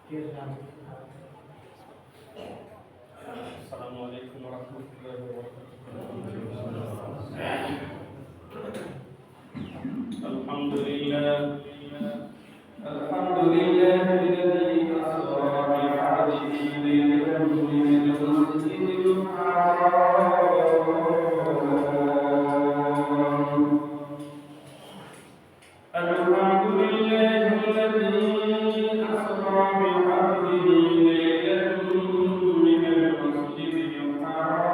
السلام عليكم ورحمة الله وبركاته. الحمد لله الذي أسرى بعبده ليلا من المسجد الحرام. الحمد لله الذي أسرى بعبده ليلا من المسجد الحرام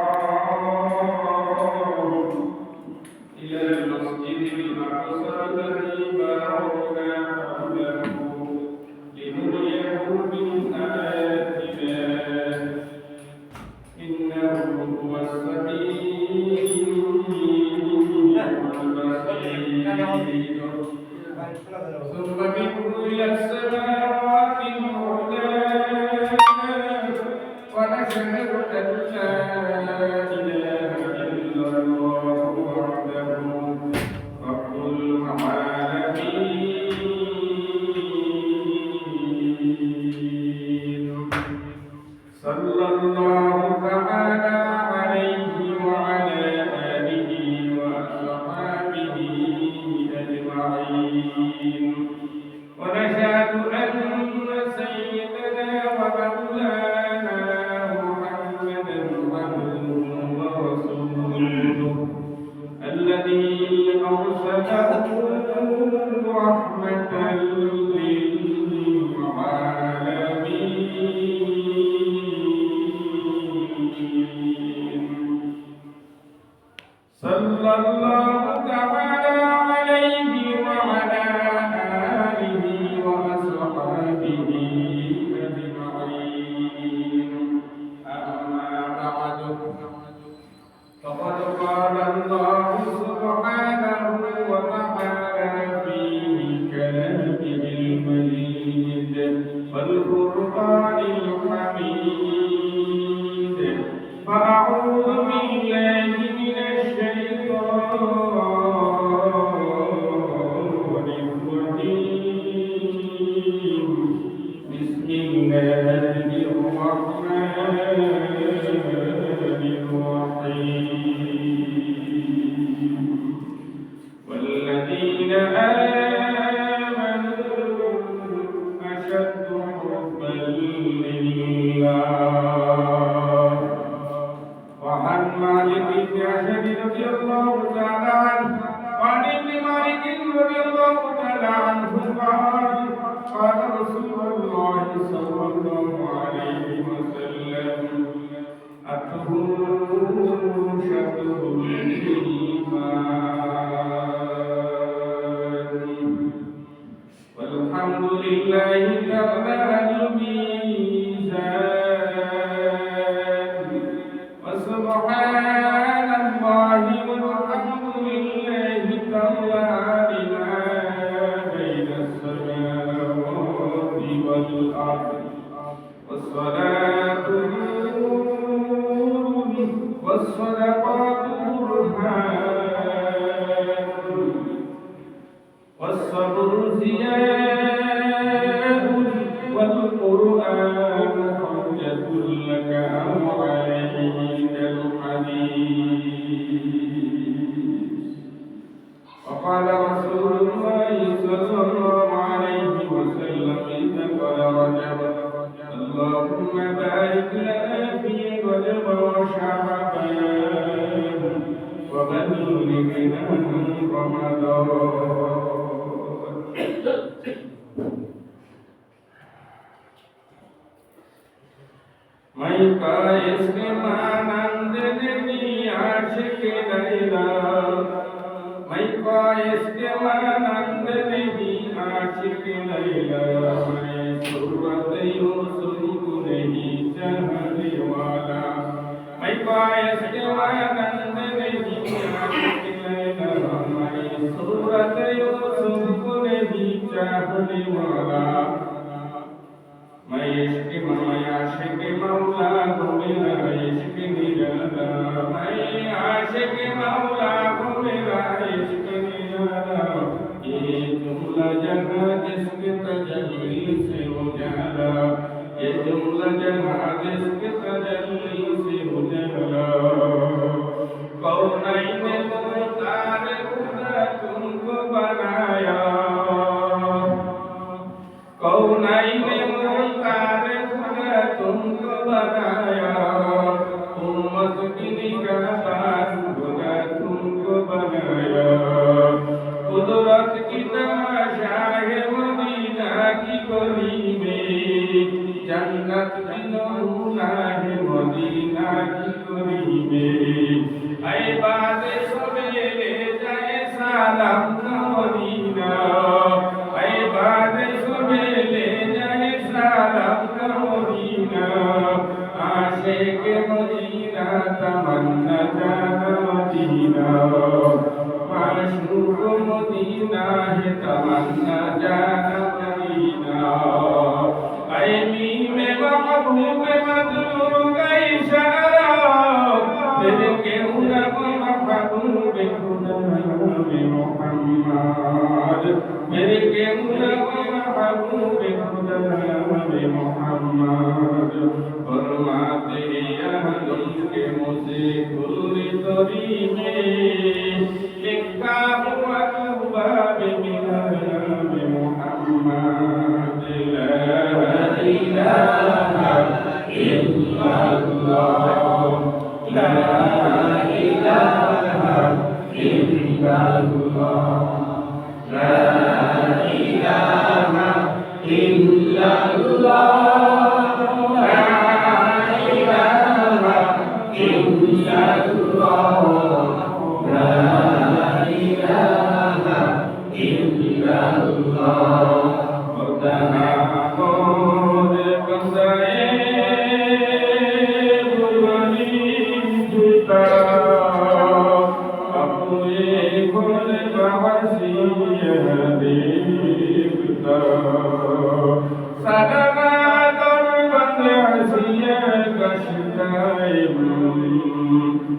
إلى المسجد الأقصى الذي باركنا حوله لنريه من آياتنا إنه هو السميع البصير. ثم منه إلى السماوات العلى ونشهد أن لا إله إلا الله وحده رب العالمين. صلى الله تعالى عليه وعلى آله وأصحابه أجمعين. ونشهد أن سيدنا ومولانا محمدا عبده ورسوله الذي أرسله رحمة للعالمين. صلى الله تعالى عليه وعلى آله وأصحابه أجمعين. أما بعد فقد قال الله سبحانه وتعالى في كلامه المجيد والفرقان الحميد. فأعوذ بالله من الشيطان الرجيم. بسم الله الرحمن الرحيم. والذين آمنوا أشد حبا لله. وعن مالك بن أشهب رضي الله تعالى عنه وعن ابن مالك رضي الله تعالى عنه قال قال رسول الله صلى الله عليه وسلم الطهور شطر الإيمان. والحمد لله كما الميزان. وسبحان الله والحمد لله كما لما بين السماوات والأرض. والصلاة نور والصدقات برهان والصبر ضياء والقرآن حجة لك أو عليك الحديث. وقال رسول الله صلى الله عليه وسلم إذا قال رجب اللهم بارك لنا في رجب وشعبان وبلغنا رمضان. मैं का इसके मानंद नहीं आशिक लैला. मैं का इसके मानंद नहीं आशिक लैला. मैं सूरत यूसुफ नहीं चाहने वाला. मैं का इसके मानंद नहीं आशिक लैला. मैं सूरत यूसुफ नहीं चाहने वाला. मैं इश्क मौला को मेरा इश्क निराला. मैं आशिक मौला को मेरा इश्क निराला. ये जुमला जहाँ जिसके तजल्ली से उजाला. সালাম মদিনা আই বাদে সুবে লে যায় সালাম মদিনা আশিক মদিনা তমন্না জান মদিনা মাশরুক মদিনা হে তমন্না জান মদিনা আই মে महबूब मजलूम का इशारा तेरे के उना महबूब खुदा मोहम्मद मेरे के उना महबूब खुदा मोहम्मद फरमाते अहलुल के मुझे कुल तरी में लिखा हुआ बाब मिलाद मोहम्मद ला इलाहा इल्लल्लाह ला इलाहा इल्लल्लाह ला इलाहा इल्लल्लाह ला इलाहा इल्लल्लाह ला इलाहा इल्लल्लाह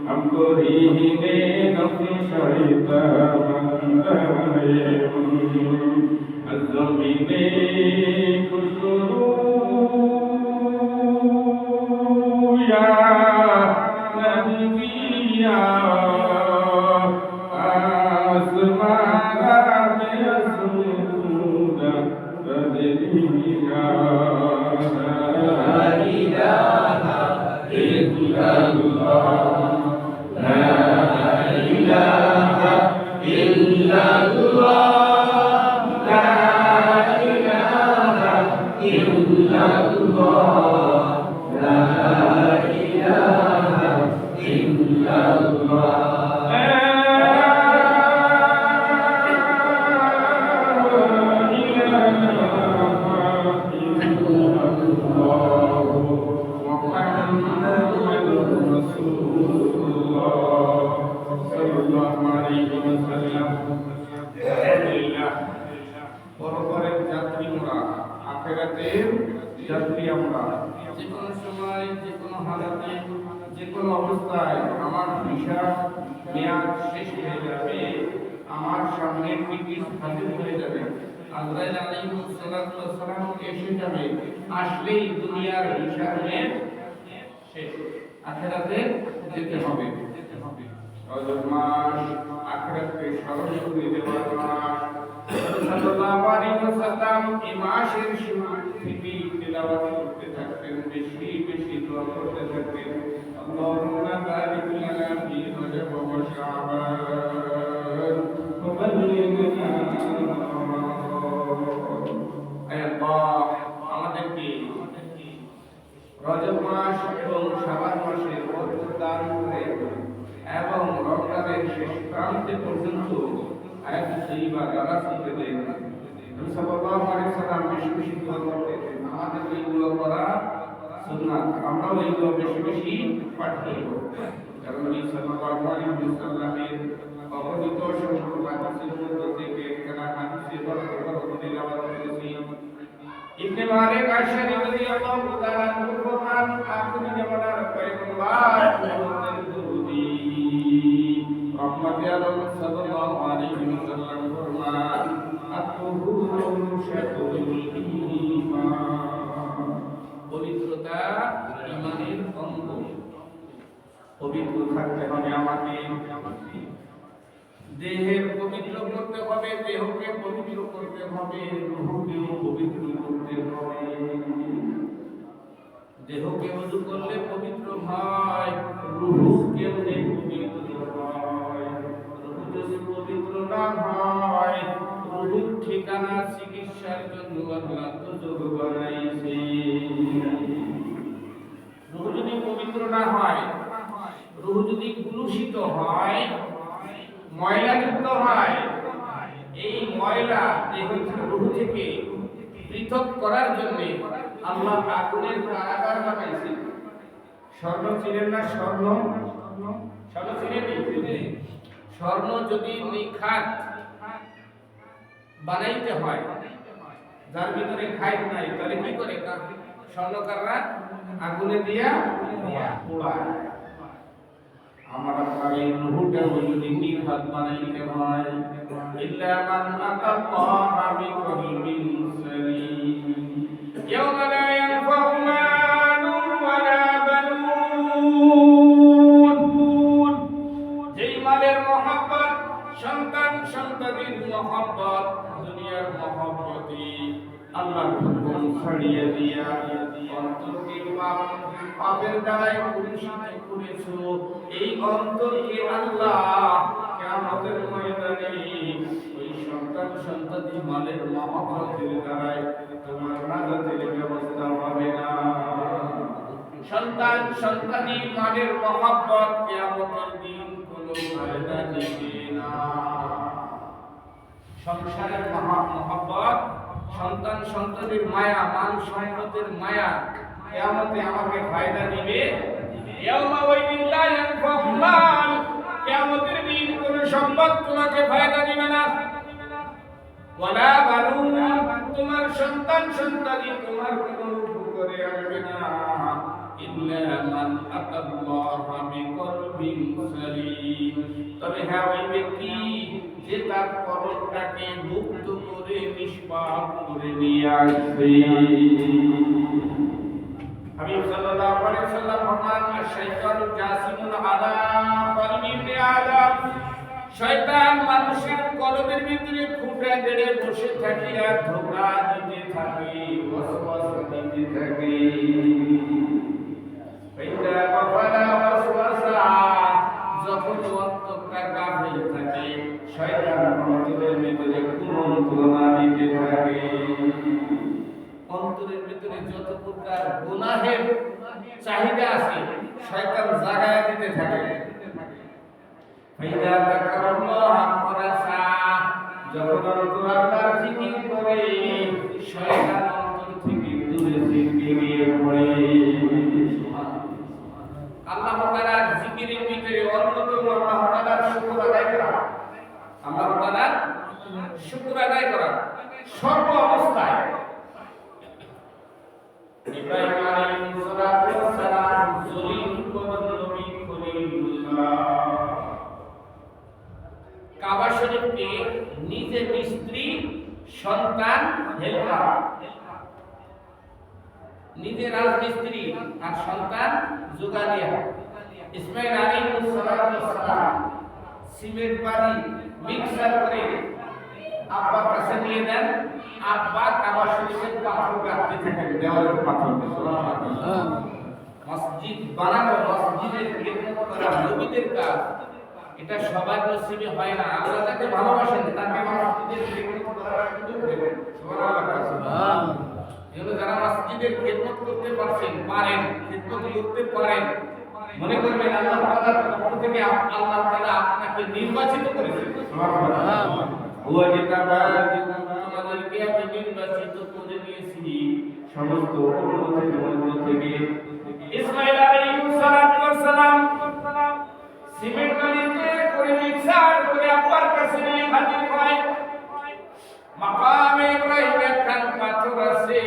हमको ही ने नफी शहीदा ज़मीने खुशरू या नबिया आसमाना में असूदा तदरिया ला इलाहा इल्लल्लाह ला इलाहा इल्लल्लाह ला इलाहा इल्लल्लाह ला इलाहा इल्लल्लाह পরপরের যাত্রী মোরা আখিরাতের যাত্রী আমরা যে কোনো সময় যে কোনো হালাতে যে কোনো অবস্থায় আমার ভিসা মেয়াদ শেষ হয়ে যাবে আমার সামনে টিকিট হাজির হয়ে যাবে আজরাইল আলাইহিস সালাতু ওয়াস সালাম এসে যাবে আসলেই দুনিয়ার ভিসা মেয়াদ শেষ আখিরাতে যেতে হবে রজব মাস আখিরাতকে সরাসরি দেওয়ার মাস সাল্লাল্লাহু আলাইহি ওয়াসাল্লাম এই মাসের শুরু থেকে তিলাওয়াত করতে থাকতেন বেশি বেশি দোয়া করতে থাকতেন আল্লাহুম্মা বারিক লানা ফি রজব ওয়া শাবান ওয়া বাল্লিগনা আয় আল্লাহ আমাদেরকে রজব মাস এবং শাবান মাসের বরকত দান করে এবং রমজানের শেষ প্রান্তে পর্যন্ত আয়াত সাইয়্যিবা দ্বারা শিখে দেন নবী সাল্লাল্লাহু আলাইহি ওয়াসাল্লাম বেশি বেশি দোয়া করতেন আমাদের এইগুলো করা সুন্নাত আমরাও এইগুলো বেশি বেশি পাঠ করব কারণ নবী সাল্লাল্লাহু আলাইহি ওয়াসাল্লামের অবহিত সমস্ত হাদিসের মধ্যে থেকে একটা হাদিসে বড় তিলাওয়াত করেছি ইবনে মালিক আশআরী রাদিয়াল্লাহু তাআলা আনহু ফরমান আখির জামানার পয়গম্বর মুহাম্মদ দুরুদি রহমতে আলম সাল্লাল্লাহু আলাইহি ওয়াসাল্লাম ফরমান আত-তুহুরু শাতরুল ঈমান পবিত্রতা ঈমানের অঙ্গ পবিত্র থাকতে হবে আমাকে দেহের পবিত্র করতে হবে দেহকে পবিত্র করতে হবে রূহকেও পবিত্র করতে হবে দেহকে ওযু করলে পবিত্র হয় রূহকেও পবিত্র হয় রূহ যদি পবিত্র না হয় রূহ ঠিকানা চিকিৎসার জন্য আল্লাহ তজব বানাইছে রূহ যদি পবিত্র না হয় রূহ যদি কলুষিত হয় ময়লাযুক্ত হয় পৃথক করার জন্য আল্লাহ আগুনের কারাগার বানাইছে। স্বর্ণ ছিলেন না? স্বর্ণ ছিলেন। স্বর্ণ যদি নিখাত বানাইতে হয়, যার ভিতরে খাইট নাই, তাহলে কি করে? স্বর্ণকাররা আগুনে দিয়া পোড়ায়। আমার আপনার এই রূহটা যদি নিখাত বানাইতে হয়, ইল্লা মান আতাল্লাহা বিকলবিন সালিম ইয়াওমা লা ইয়ানফাউ মালুন ওয়ালা বানুন। যেই মালের মহব্বত, সন্তান সন্ততির মহব্বত, দুনিয়ার মহব্বতে আল্লাহর হুকুম ছাড়িয়ে দিয়া অন্তরকে পাপের দ্বারাই কলুষিত করেছো, এই অন্তরকে আল্লাহ কিয়ামতের ময়দানে ওই সন্তান সন্ততি মালের মহব্বতের দ্বারাই তোমার নাজাতের ব্যবস্থা হবে না। সন্তান সন্ততি মালের মহব্বত কিয়ামতের দিন কোনো ফায়দা দিবে না। সংসারের মহব্বত, সন্তান সন্ততির মায়া, মান সম্পদের মায়া কিয়ামতে আমাকে ফায়দা দিবে। ইয়াউমা ওয়াইদিন লা ইয়ানফাউ মাল, কিয়ামতের দিন কোন সম্পদ তোমাকে ফায়দা দিবে না। ওয়ালা বানুন, তোমার সন্তান সন্ততি তোমার কোনো উপকারে আসবে না। ইল্লা মান আতাল্লাহা বিকলবিন সালিম, তবে হ্যাঁ ওই ব্যক্তি যে তার কলবটাকে মুক্ত করে নিষ্পাপ করে নিয়ে আসবে। হাবিব সাল্লাল্লাহু আলাইহি ওয়াসাল্লাম ফরমান, আশ-শাইতানু জাসিমুন আলা কলবি ইবনে আদম, শয়তান মানুষের কলবের ভিতরে খুঁটা গেড়ে বসে থাকে আর ধোঁকা দিতে থাকে, ওয়াসওয়াসা দিতে থাকে। ফাইদা কাফালা ওয়াসওয়াসা, যখন অন্তরটা গাফিল থাকে শয়তান অন্তরের ভিতরে কুমন্ত্রণা দিতে থাকে। অন্তরের ভিতরে যত প্রকার গুনাহের চাহিদা আছে শয়তান জাগায় দিতে থাকে। ফাইদা যাকারাল্লাহ ফারাসা, যখন অন্তর আল্লাহর জিকির করে শয়তান অন্তর থেকে দূরে বেরিয়ে পড়ে। আল্লাহ তাআলার জিকিরের ভিতরে অন্যতম আল্লাহ তাআলার শুকর আদায় করা, আল্লাহ তাআলার শুকর আদায় করা সর্ব অবস্থায়। ইব্রাহিম আলাইহিস সালাতু ওয়াস সালাম জলিল কোন নবী খলিলুল্লাহ কাবা শরীফকে নিজে মিস্ত্রি, সন্তান হেল্পার, নিজে রাজমিস্ত্রি আর সন্তান যোগালিয়া। ইসমাইল আলাইহিস সালাতু ওয়াস সালাম সিমেন্ট বালি মিক্সার করে আব্বার কাছে নিয়ে দেন, আব্বা কাবা শরীফের পাথর গাঁথতে থাকেন, দেওয়ালের পাথর। মসজিদ বানানো, মসজিদের খেদমত করা নবীদের কাজ, এটা সবার নসিবে হয় না। আল্লাহ যাকে ভালোবাসেন তাকে মসজিদের খেদমত করার সুযোগ দেবেন। সুবহানাল্লাহ। এগুলো যারা মসজিদের খেদমত করতে পারেন, খেদমত করতে পারেন, মনে করবেন আল্লাহ তাআলার পক্ষ থেকে আল্লাহ তাআলা আপনাকে নির্বাচিত করেছেন। সুবহানাল্লাহ। ওয়া আমাদেরকে আপনি নির্বাচিত করে নিয়েছি সমস্ত উম্মতের মধ্য থেকে। ইসমাঈল আলাইহিস সালাতু ওয়াস সালাম সিমেন্ট বালিতে করে মিক্সার করে আব্বার কাছে নিয়ে হাজির হয়। মাকামে ইব্রাহিম একখান পাথর আছে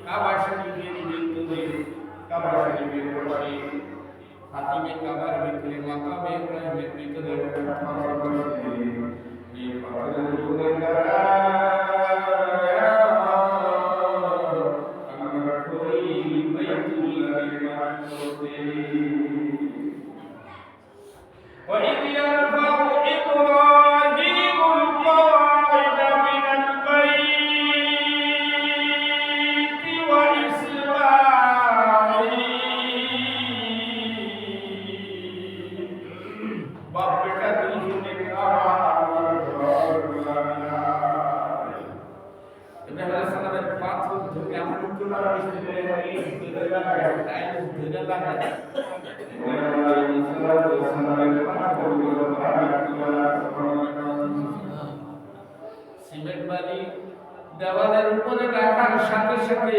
কাবা শরীফের ভিতরে, কাবা শরীফের পাশে হাতিমে কাবার ভিতরে মাকামে ইব্রাহিমের ভিতরে পাথর আছে। এই পাথরের উপরে দাঁড়ায় আমরা করি বাইতুল্লাহ নির্মাণ করতে। وإذ يرفع إبراهيم القواعد من البيت وإسماعيل بابك تجنك পাথর ধরে এমন তোলা সিমেন্ট বালি দেওয়ালের উপরে রাখার সাথে সাথে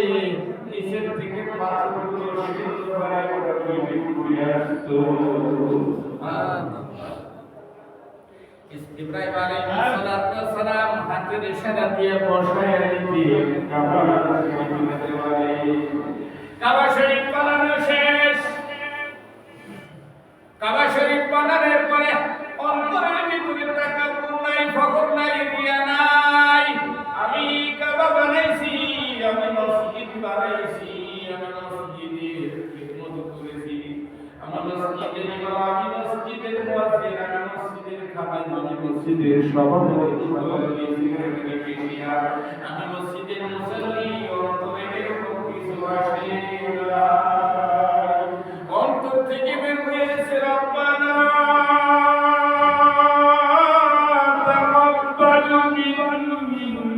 নিচের থেকে পাথরগুলো সুন্দরভাবে তৈরি করে আসতো। ইব্রাহিম আলাইহিস সালাম হাতের ইশারা দিয়ে বসায় দিলেন কাবা শরীফ বানানো শেষ। কাবা শরীফ বানানোর পরে অন্তরের ভিতরে তাকাব্বুর নাই, ফখর নাই, রিয়া নাই। আমি কাবা বানাইছি, আমি মসজিদ বানাইছি, আমি মসজিদের খিদমত করেছি, আমি মসজিদের ইমাম, আমি মসজিদের মুয়াজ্জিন, আমি মসজিদের খাদেম, আমি মসজিদের সভাপতি, আমি মসজিদের মুসল্লি। অন্তরে এরকম কিছু আসে না, অন্তর থেকে বের হয়েছে রব্বানা তাকাব্বাল মিন্না।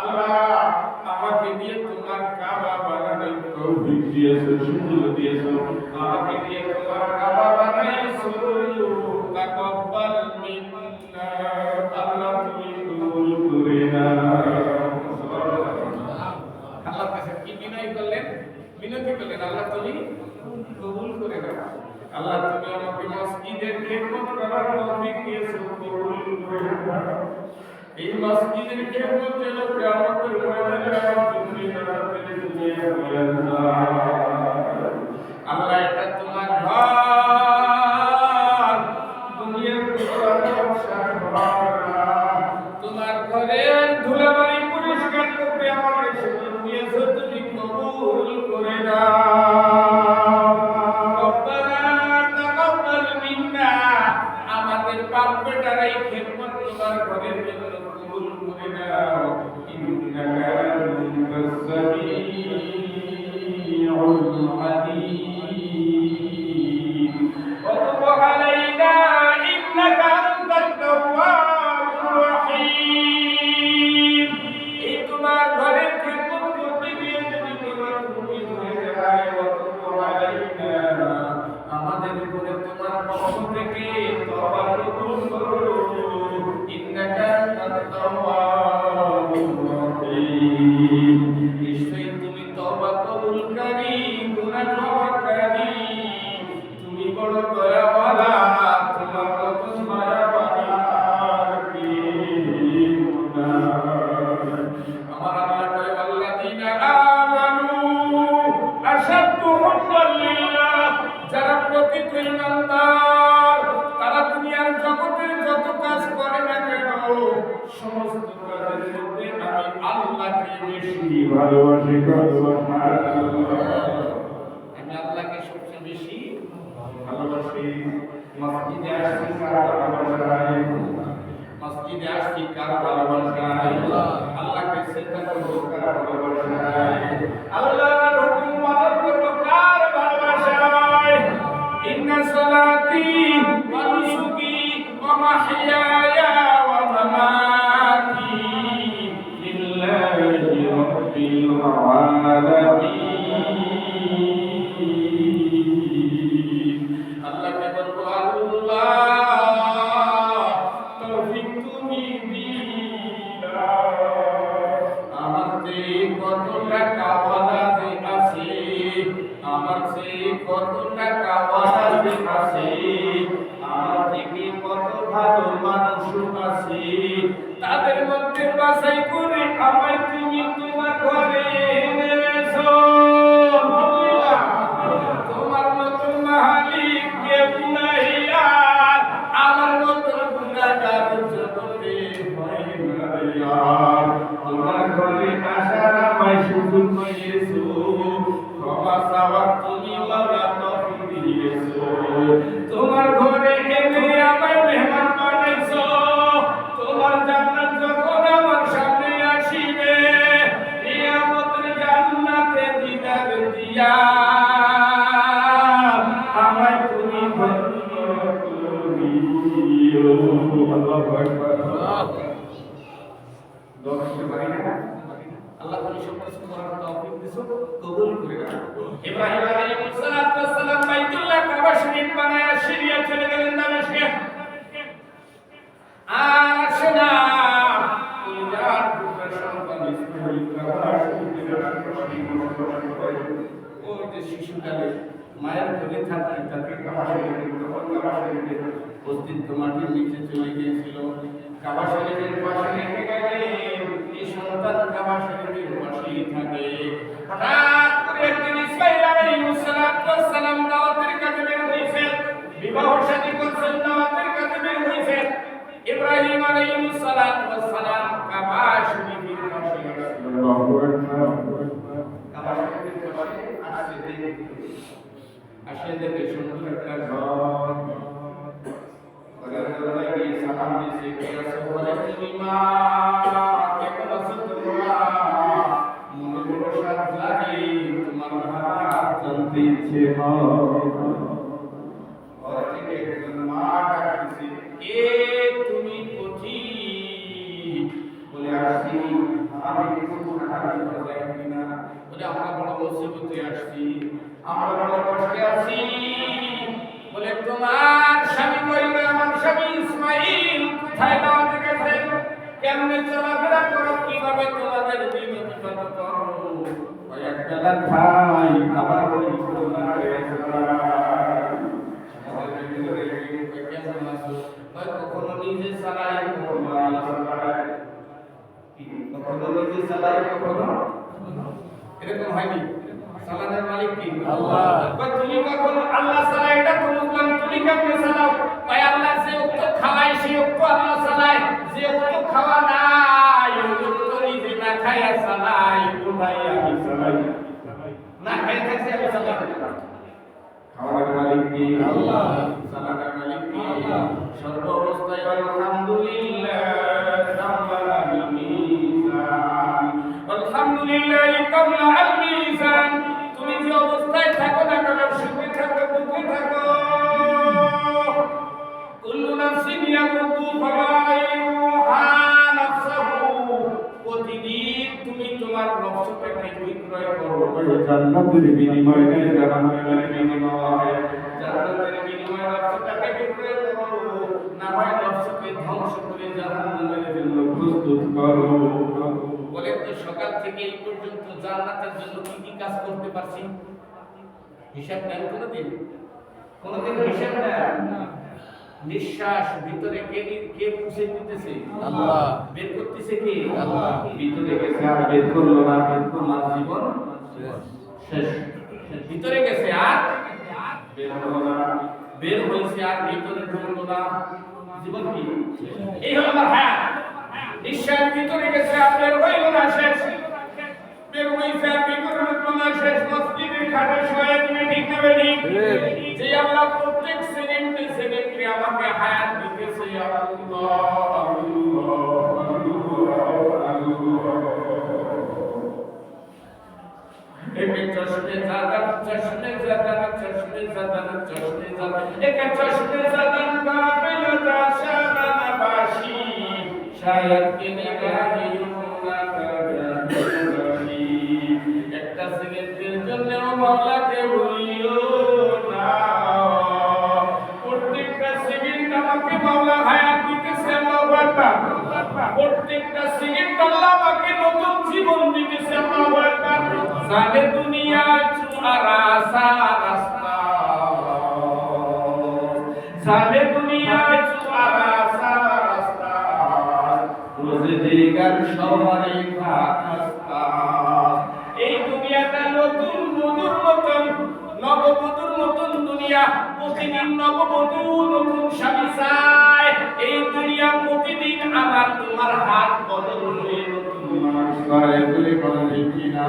আল্লাহ আমাকে দিয়ে তোমার কাবা বানানোর তৌফিক দিয়েছো, সুযোগ দিয়েছো, আমাকে দিয়ে তোমার কাবা বানাইছো। তাকাব্বাল মিন্না, আল্লাহ তুমি কবুল করে নাও। আল্লাহর কাছে কি বিনয় করলেন, বিনতি করলেন, আল্লাহ তুমি কবুল করে নাও। আল্লাহ তুমি আমাকে মসজিদের খিদমত করার তৌফিক দিয়েছো, কবুল করে নাও। এই মসজিদের খিদমত যেন কিয়ামতের ময়দানে আমার দুনিয়াতে দুনিয়া হয়ে যায়। আল্লাহ এটা তোমার ঘর, দুনিয়ার তোমার ঘরের ধুলাবালি পরিষ্কার করতে আমাকে সুযোগ দিয়েছো, তুমি কবুল করে নাও। রব্বানা তাকাব্বাল মিন্না, আমাদের বাপ বেটার এই খিদমত তোমার ঘরের জন্য কবুল করে নাও। ইন্নাকা আনতাস সামিউল আলিম ওয়া তুব আলাইনা ইন্নাকা আনতাত তাওয়াবুর রহিম। এই তোমার ঘরের খিদমত করতে গিয়ে যদি তোমার ভুল হয়ে যায়, ওয়া তুব আলাইনা, আমাদের উপরে তোমার পক্ষ থেকে তওবা কবুল করো। ইন্নাকা আনতাত তাওয়াবুর রহিম, নিশ্চয়ই তুমি তওবা কবুলকারী, গুনাহ ক্ষমাকারী, তুমি বড় দয়াওয়ালা, তোমার কত মায়াওয়ালা আর কেউ নাই। আমার আল্লাহ কয় আল্লাযীনা আমানু আশাদ্দু হুব্বান লিল্লাহ, যারা প্রকৃত ঈমানদার তারা দুনিয়ার জগতের যত কাজ করে না কেন সমস্ত কাজের মধ্যে আমি আল্লাহকে বেশি ভালোবাসি। আমি আল্লাহকে সবচেয়ে বেশি ভালোবাসি। মসজিদে আসছি কার ভালোবাসায়, মসজিদে আসছি কার ভালোবাসায়, আল্লাহকে চিন্তা করব কার ভালোবাসায়, আল্লাহর হুকুম পালন করব কার ভালোবাসায়। ইন্না সালাতি ওয়া নুসুকি ওয়া মাহইয়ায়া ওয়া মামাতি লিল্লাহি রাব্বিল আলামিন। আল্লাহকে বলবো আল্লাহ তৌফিক তুমি দিলা। আমার যে কত টাকাওয়ালা যে আছে, আমার যে কত টাকাওয়ালা যে আছে, আমার থেকে কত ভালো মানুষ আছে, তাদের মধ্যে বাছাই করে আমায় তুমি তোমার ঘরে এনেছো। তোমার মতো মালিক কেউ নাই, আর আমার মতো গুনাহগার জগতে হয় না। তোমার ঘরে আসার আমায় সুযোগ দিয়েছো, ক্ষমা চাওয়ার তুমি মাওলা তৌফিক দিয়েছো। তোমার ঘরে এনে আমায় মেহমান বানাইছো। তোমার জান্নাত যখন আমার সামনে আসিবে, কিয়ামতের জান্নাতে দিদার দিয়া আমায় তুমি ধন্য করিও। আল্লাহু আকবার। দোয়া করতে পারি না? আল্লাহ তুমি সব কিছু করার তৌফিক দিছো, কবুল করে নাও। ইব্রাহিম আলাইহিস সালাম বাইতুল্লাহ কাবা শরীফ বানায়া সিরিয়া চলে গেলেন দামেস্কে। আর আসে না শিশুকালে মায়ের কোলে থাকতে তাকে কাবা শরীফের অস্তিত্ব মাটির নিচে চলে গিয়েছিল। কাবা শরীফের পাশে রেখে গেলেন, এই সন্তান কাবা শরীফের পাশেই থাকে। হঠাৎ করে একদিন ইসমাঈল আলাইহিস সালাম দাওয়াতের কাজে বের হয়েছেন, বিবাহ শাদী করছেন, দাওয়াতের কাজে বের হয়েছেন। ইব্রাহিম আলাইহিস সালাম কাবা শরীফের পাশে আসে দেখে সুন্দর একটা ঘর। সালাম দিয়েছে, কে আছো? বলে তুমি মা, কেমন আছো তোমরা? মনে বড় সাথ লাগে, তোমার হাত জানতে ইচ্ছে হয়। ঘর থেকে একজন মা ডাকছে, কে তুমি? কোথি? বলে আসছি, আমি কিছু খারাপ যাই কিনা? বলে আমরা বড় মুসিবতে আসছি, আমরা বড় কষ্টে আছি। বলে তোমার স্বামী কইবে, আমার স্বামী ইসমাঈল কোথায় দাওয়াতে গেছেন? কেমনে চলাফেরা করো, কিভাবে তোমাদের দিন অতিবাহিত করো? ওই একবেলা খাই, আবার ওই করোনা হয়েছে। কেমন আছো? কখনো নিজে চালাই, কখনো আল্লাহ চালায়। কখনো নিজে চালাই, কখনো এরকম হয়নি। চালানোর মালিক কি? আল্লাহ। তুমি কখনো আল্লাহ চালায়, এটা তো বুঝলাম, তুমি কেমনে চালাও? ভাই আল্লাহ যে উক্ত খাওয়ায় সে উক্ত আল্লাহ চালায়, যে উক্ত খাওয়া নাই উক্ত নিজে না খাইয়া চালায়। কোথায় আমি চালাই? না খাই থাকছে আমি চালাই। খাওয়ার মালিক কি? আল্লাহ। চালানোর মালিক কি? আল্লাহ। সর্ব অবস্থায় আলহামদুলিল্লাহ, আলহামদুলিল্লাহ কামলা আল মিজান। তুমি যে অবস্থায় থাকো না কেন, সুখে থাকো, দুঃখে থাকো, কুল্লু নাফসিন ইয়ামুতু ফালাইহা নাফসাহু। প্রতিদিন তুমি তোমার নফসটাকে বিক্রয় করো জান্নাতের বিনিময়ে, জাহান্নামের বিনিময়ে। জান্নাতের বিনিময়ে নফসটাকে বিক্রয় করো, না হয় নফসকে ধ্বংস করে জাহান্নামের জন্য প্রস্তুত করো। বলে তো সকাল থেকে এই পর্যন্ত জান্নাতের জন্য কি কি কাজ করতে পারছি? হিসাব নেন কোনদিন? কোনদিন হিসাব নেন? নিঃশ্বাস ভিতরে কে পুষে দিতেছে? আল্লাহ। বের করতেছে কে? আল্লাহ। ভিতরে গেছে আর বের করলো না, তোমার জীবন শেষ। ভিতরে গেছে আর বের হলো না, বের হয়েছে আর ভিতরে ঢুকলো না, জীবন কি? এই হলো আমার হায়াত। নিঃশ্বাস ভিতরে গেছে আর বের হইল না, শেষ। বের হইছে আর ভিতরে ঢুকলো না, শেষ। মসজিদের খাটে শুয়ে তুমি ঠিক না বেরি? যে আল্লাহ প্রত্যেক সেকেন্ডে সেকেন্ডে আমাকে হায়াত দিতেছে, আল্লাহ আল্লাহ एक चश्मे ज़्यादा एक चश्मे ज़्यादा काबिल दाशाना नबाशी शायद के निगाहे ना करबी। একটা সেকেন্ডের জন্য মাওলাকে ভুলিও না, প্রত্যেকটা সেকেন্ড আমাকে মাওলা হায়াত দিতেছে। আল্লাহু আকবার। প্রত্যেকটা সেকেন্ড আল্লাহ আমাকে নতুন জীবন দিতেছে। আল্লাহু আকবার। সারে দুনিয়া চুয়ারা রাস্তা, সারে দুনিয়া চুয়ারা রাস্তা, রোজে দিগার শহরে খাস্তা। এই দুনিয়াটা নতুন মধুর মতন, নববধূর মতন দুনিয়া। প্রতিদিন নববধূ নতুন স্বামী চায়। এই দুনিয়া প্রতিদিন আমার তোমার হাত বদল হয়ে নতুন মানুষ পায় বলে বলে কিনা।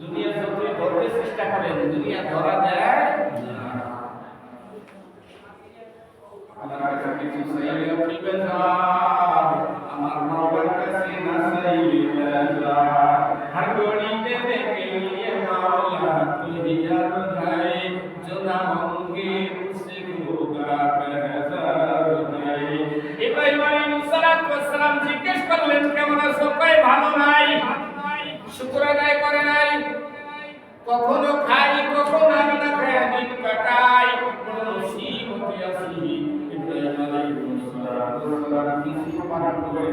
দুনিয়া যতই ধরতে চেষ্টা করেন, দুনিয়া ধরা দেয় না। আমার কাছে কিছু চাইলে আপনি না, আমার মাওলার কাছে না চাইলে না। हर घड़ी तेरे के लिए मौला तू ही याद है, जो ना मांगे उससे होगा बेहतर है। इब्राहिम अलैहिस्सलाम জিজ্ঞেস করলেন কেমন আছো? কই ভালো নাই। শুকর আদায় করে নাই। কখনো খাই, কখনো আমি না খাই, দিন কাটাই, কোন মুসিবতে আছি। ইব্রাহিম আলাইহিসসালাম কিছু পালন করে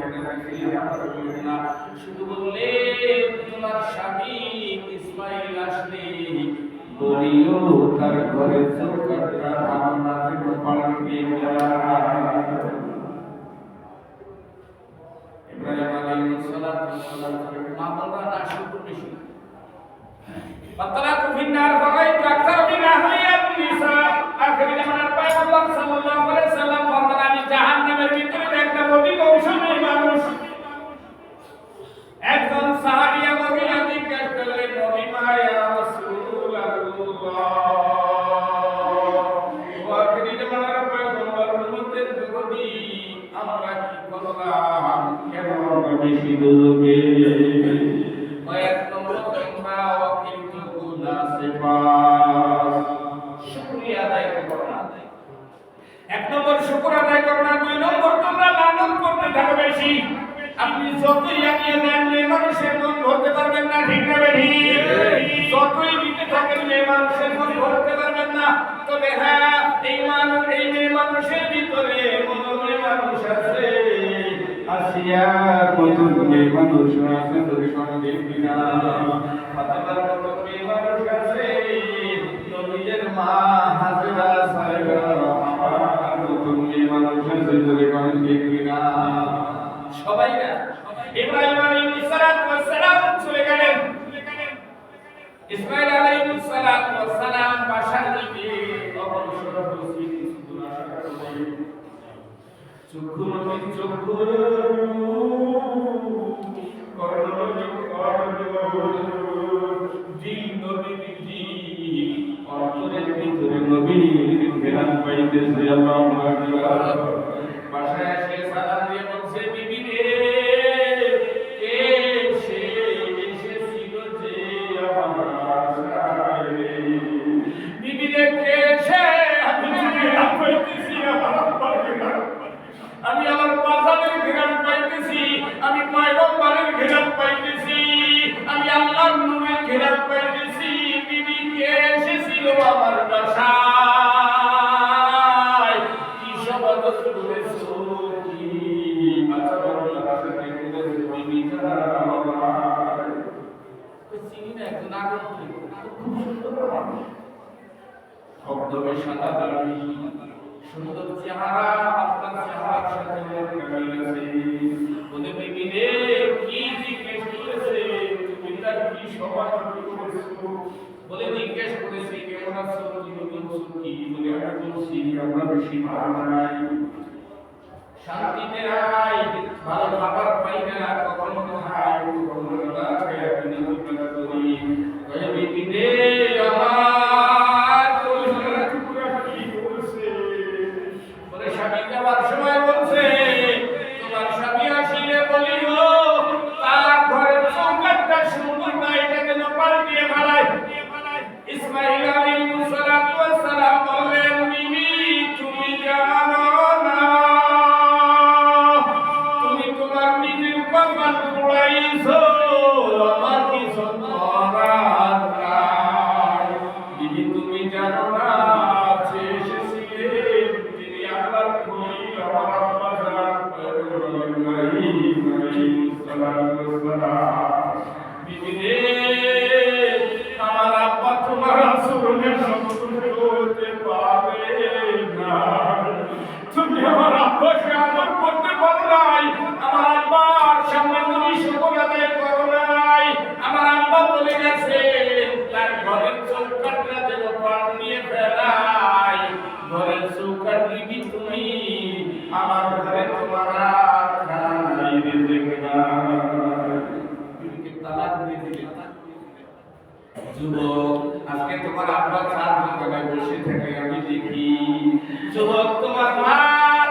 না, শুধু বললেন তোমার স্বামী ইসমাইল আসলে বলিও তার ঘরে চৌকাটটা ধারণা থেকে পাল্টে যায়। ইব্রাহিম আলাইহিস সালাম মা বাবা না শুরু বেশি ফাতারাকু ফিন্নার ফারাইতু আকসার মিন আহলিয়াত নিসা আখরি জামানার পয়গম্বর সাল্লাল্লাহু আলাইহি সাল্লাম বলেন আমি জাহান্নামের ভিতরে দেখলাম অধিক অংশ নেই মানুষ। একজন সাহাবী আমাকে জিজ্ঞেস করলেন নবী ইয়া রাসূলুল্লাহ আখরি জামানার পয়গম্বর উম্মতের জগতি আমরা কি করলাম কেন বেশি দুর্গে কয়েক নম্বর আমরা ওয়াকিলতু নাসিফাস শুকরিয়া আদায় করো না। এক নম্বর শুকর আদায় করো না, দুই নম্বর তোমরা লানত করতে থাকো বেশি। আপনি যতই এগিয়ে নেন মানুষের মন ভরতে পারবেন না, ঠিক না বেঠি? যতই দিতে থাকেন মানুষের মন ভরতে পারবেন না। তবে হ্যাঁ এই মানুষের ভিতরে মনে মানুষ আছে, আসিয়ার মতন মানুষ আছে, যদি সঙ্গে কিনা ফাতেমার মতন মানুষ আছে, নবীর মা হাজেরা সাহেবা আমার মতন মানুষ আছে, যদি সঙ্গে কিনা সবাই না। ইব্রাহিম আলাইহিস সালাম চলে গেলেন, ইসমাঈল আলাইহিস সালাম বাসার দিকে অগ্রসর হচ্ছেন। চক্ষু নবী চক্ষু দিল নবী দিল অন্তরের ভিতরে নবীর ঘেরান পাইতেছে। আল্লাহু আকবার। বাসায় এসে সালাম দিয়ে বলছে বিবি রে কে সে এসেছিল যে আমার বাসায়, বিবি রে কে সে আমি ঘেরান পাইতেছি, আমি আমার বাজারের ঘেরান পাইতেছি, আমি পয়গম্বরের ঘেরান পাইতেছি, আমি আল্লাহর নূরের ঘেরান পাইতেছি। বিবি কে এসেছিল আমার বাসায়, কি সব আদর করেছো, কি আচরণ সাথে করেছো বিবি আমার চিনি না, একজন আগন্তুক খুব সুন্দর মানুষ, শব্দবে সাদা দাড়ি, সুন্দর চেহারা, আপনার চেহারার সাথে মিলেছে। বলে বিবি রে কি জিজ্ঞেস করেছে, তুমি তার কি সমাধান করেছো? বলে জিজ্ঞেস করেছি কেমন আছো, কি বলছো, কি বলে আমি বলছি আমরা বেশি ভালো নাই, শান্তিতে নাই, ভালো খাবার পাই না, কখনো খাই কখনো না খাই, আপনি চিন্তা করি। বলে বিবি রে আমার কি বলছে? বলে স্বামী যাওয়ার সময় বলছে তোমার স্বামী আসিলে বলিও তার ঘরের চৌকাটটা সুন্দর না, এটা যেন পাল্টিয়ে ফেলায়। ইসমাঈল আলাইহিস সালাম বললেন বিবি তুমি জানো না তুমি তোমার নিজের কপাল পোড়াইছো, আমার কি সম্মানার নাই। বিবি তুমি জানো না সে এসেছিলেন তিনি আল্লাহর খলিল আমার আব্বা জান ইব্রাহিম আলাইহিস সালাম। বিবি রে আমার আব্বা তোমার আচরণের সমতুল্য হতে পারে না, তুমি আমার আব্বাকে আদর করতে পারো নাই, আমার আব্বার সামনে তুমি শুকর আদায় করো নাই। আমার আব্বা বলে গেছে তার ঘরের চৌকাটটা যেন পান নিয়ে ফেলাই, ঘরের চৌকাট দিবি তুমি, আমার ঘরে তোমার আর নাই রিজিক নাই। তুমি তালাক দিয়ে দিলে। যুবক আজকে তোমার আব্বা চার দোকানে বসে থাকে আমি দেখি, যুবক তোমার মা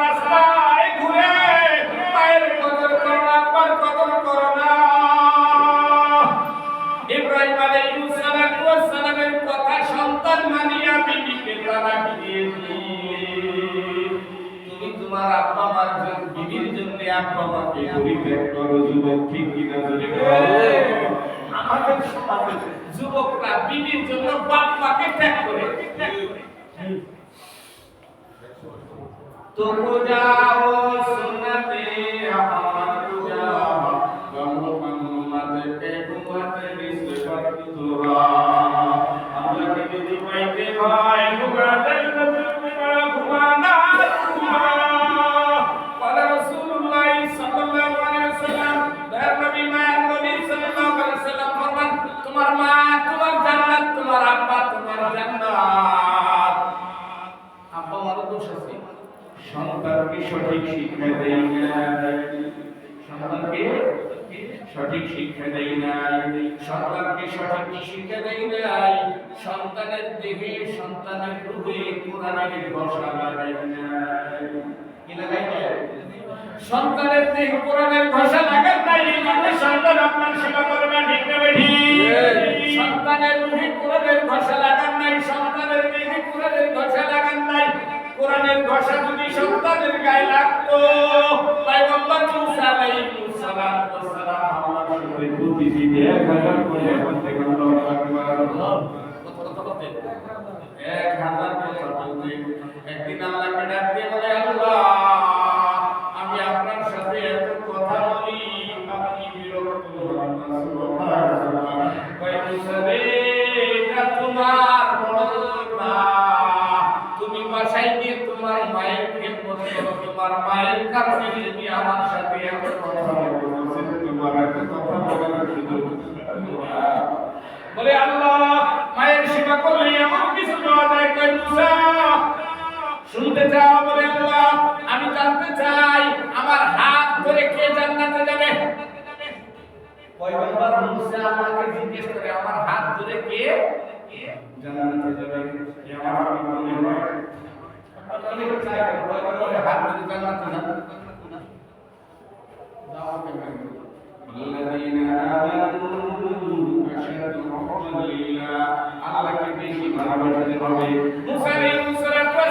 রাস্তায় ঘুরে মায়ের কদর করো না, আব্বার কদর করো না। ইব্রাহিম আলাইহিস সালামের কথা সন্তান মানিয়া বিবিকে তালাক দিয়েছি। তুমি তোমার আব্বা মার জন্য বিবির জন্য আব্বা মাকে পরিত্যাগ করো। যুবক ঠিক কিনা বলে আমাদের সমাজে যুবকরা বিবির জন্য বাপ মাকে ত্যাগ করে। तुम जाओ सुन्नते अहमद जाओ, मोहम्मद के उम्मत निस्बत तुरा। সন্তানকে সঠিক শিক্ষা দেই নাই, সন্তানকে সঠিক শিক্ষা দেই নাই, সন্তানকে সঠিক শিক্ষা দেই নাই, সন্তানের দেহে সন্তানের রূহে কোরআনের ভাষা লাগাই নাই, কি লাগাই নাই? সন্তানের দেহে কোরআনের ভাষা লাগাই নাই, এই জন্য সন্তান আপনার সেবা করে না, ঠিক না বেঠিক? সন্তানের রূহে কোরআনের ভাষা লাগান নাই, সন্তানের দেহে কোরআনের ভাষা লাগান নাই। কোরআনের ভাষা যদি সন্তানের গায়ে লাগতো, পয়গম্বর মুসা আলাইহিস সালাম আল্লাহর সাথে প্রতিদিন 1000 করে বলতে আল্লাহু আকবার, কত বলতে 1000 কথা বলতে। একদিন আল্লাহকে ডাক দিয়ে বলে, আল্লাহ আমি আপনার সাথে এত কথা বলি, আপনি বিরক্ত হন না, সুবহানাল্লাহ। কয় মুসা রে, এটা তোমার বড় না, তুমি বাসায় গিয়ে তোমার মায়ের খেদমত করো, তোমার মায়ের কাছে তুমি আমার সাথে এত কথা বলছো, তোমার এত কথা বলার সুযোগ বলে আল্লাহ মায়ের সেবা করলে এমন কিছু পাওয়া যায়। কই মুসা শুনতে চাও? বলে আল্লাহ আমি জানতে চাই আমার হাত ধরে কে জান্নাতে যাবে। পয়গম্বর মুসা আল্লাহকে জিজ্ঞেস করে আমার হাত ধরে কে জান্নাতে যাবে? আমার মনে হয় অনেক চাই পয়গম্বরের হাত ধরে জান্নাতে যাবে। الذين آمنوا أشد حبا لله আল্লাহকে বেশি ভালোবাসতে হবে। মুসা আলাইহিস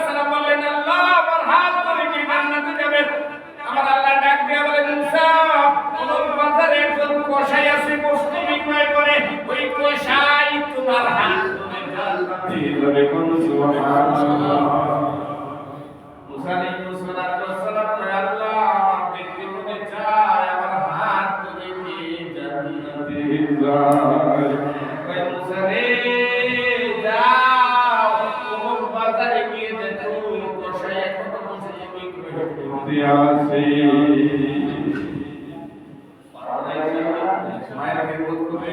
সালাম বললেন আল্লাহ আমার হাত ধরে কি জান্নাতে যাবে? আমার আল্লাহ ডাক দিয়ে বলে মুসা কোন বাজারে একজন কসাই আছে বস্তু বিক্রয় করে, ওই কসাই তোমার হাত ধরে জান্নাতে যাবে। কোন সুবহানাল্লাহ। মুসা আলাইহিস সালাম কয় আল্লাহ আমার দেখতে মনে চায় আমার হাত ধরে কি জান্নাতে যায়। কয় মুসা রে যাও কোন বাজারে গিয়ে দেখো কসাই এখনো বস্তু বিক্রয় করতে আছে। মায়ের খেদমত করে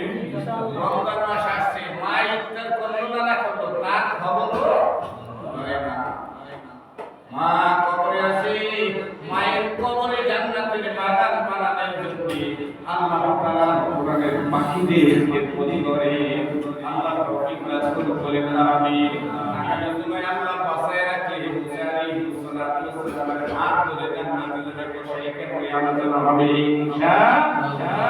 রমজান মাস আসছে, মা ইফতার করলো না করলো তার খবরও হয় না। মা কবরে আছে, মায়ের কবরে জান্নাতের বাগান বানানোর জন্য আল্লাহ তাআলা কোরআনের মাসুদেরকে তৈরি করে। আল্লাহ তৌফিক দান করুন, বলেন আমিন। আগামী সময় আল্লাহ বাঁচায় রাখলে মুসা আলাইহিস সালামের হাত ধরে জান্নাতে যাবে, কসাইকে হয়ে আলোচনা হবে ইনশাআল্লাহ।